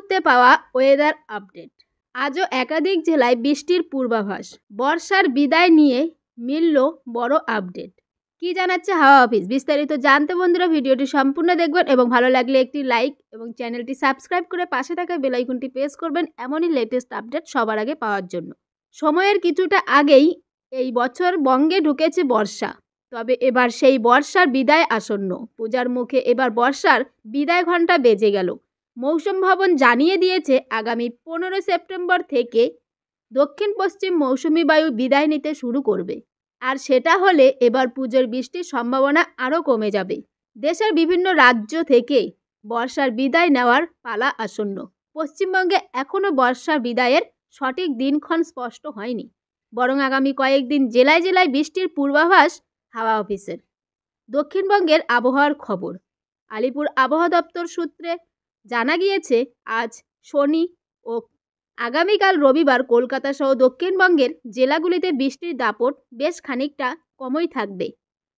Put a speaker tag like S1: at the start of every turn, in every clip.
S1: মুহূর্তে পাওয়া weather update. আজও একাধিক জেলায় বৃষ্টির পূর্বাভাস। বর্ষার বিদায় নিয়ে মিলল বড় আপডেট। কি জানাচ্ছে হাওয়া অফিস? বিস্তারিত জানতে বন্ধুরা ভিডিওটি সম্পূর্ণ দেখবেন এবং ভালো লাগলে একটি লাইক এবং চ্যানেলটি সাবস্ক্রাইব করে পাশে থাকা বেল আইকনটি প্রেস করবেন এমনই লেটেস্ট আপডেট সবার আগে পাওয়ার জন্য। সময়ের কিছুটা আগেই এই বছর বঙ্গে ঢুকেছে বর্ষা। তবে এবার সেই বর্ষার বিদায় আসন্ন। পূজার মুখে এবার বর্ষার বিদায় ঘণ্টা বেজে গেল। মৌসুম ভবন জানিয়ে দিয়েছে আগামী 15 সেপ্টেম্বর থেকে দক্ষিণ পশ্চিম মৌসুমি বায়ু বিদায় নিতে শুরু করবে। আর সেটা হলে এবার পুজোর বৃষ্টির সম্ভাবনা আরও কমে যাবে। দেশের বিভিন্ন রাজ্য থেকে বর্ষার বিদায় নেওয়ার পালা আসন্ন। পশ্চিমবঙ্গে এখনও বর্ষার বিদায়ের সঠিক দিনক্ষণ স্পষ্ট হয়নি, বরং আগামী কয়েকদিন জেলায় জেলায় বৃষ্টির পূর্বাভাস হাওয়া অফিসের। দক্ষিণবঙ্গের আবহাওয়ার খবর। আলিপুর আবহাওয়া দপ্তর সূত্রে জানা গিয়েছে আজ শনি ও আগামীকাল রবিবার কলকাতা সহ দক্ষিণবঙ্গের জেলাগুলিতে বৃষ্টির দাপট বেশ খানিকটা কমই থাকবে।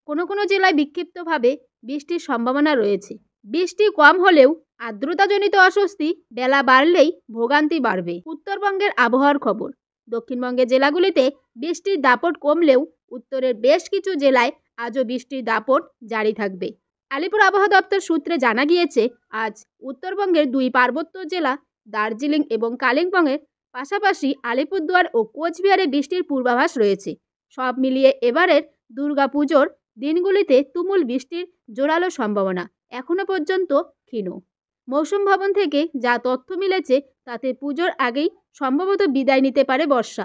S1: কোনো কোনো জেলায় বিক্ষিপ্তভাবে বৃষ্টির সম্ভাবনা রয়েছে। বৃষ্টি কম হলেও আর্দ্রতাজনিত অস্বস্তি বেলা বাড়লেই ভোগান্তি বাড়বে। উত্তরবঙ্গের আবহাওয়ার খবর। দক্ষিণবঙ্গের জেলাগুলিতে বৃষ্টির দাপট কমলেও উত্তরের বেশ কিছু জেলায় আজও বৃষ্টির দাপট জারি থাকবে। আলিপুর আবহাওয়া দপ্তর সূত্রে জানা গিয়েছে আজ উত্তরবঙ্গের 2 পার্বত্য জেলা দার্জিলিং এবং কালিম্পংয়ের পাশাপাশি আলিপুরদুয়ার ও কোচবিহারে বৃষ্টির পূর্বাভাস রয়েছে। সব মিলিয়ে এবারের দুর্গাপুজোর দিনগুলিতে তুমুল বৃষ্টির জোরালো সম্ভাবনা এখনও পর্যন্ত ক্ষীণ। মৌসুম ভবন থেকে যা তথ্য মিলেছে তাতে পুজোর আগেই সম্ভবত বিদায় নিতে পারে বর্ষা।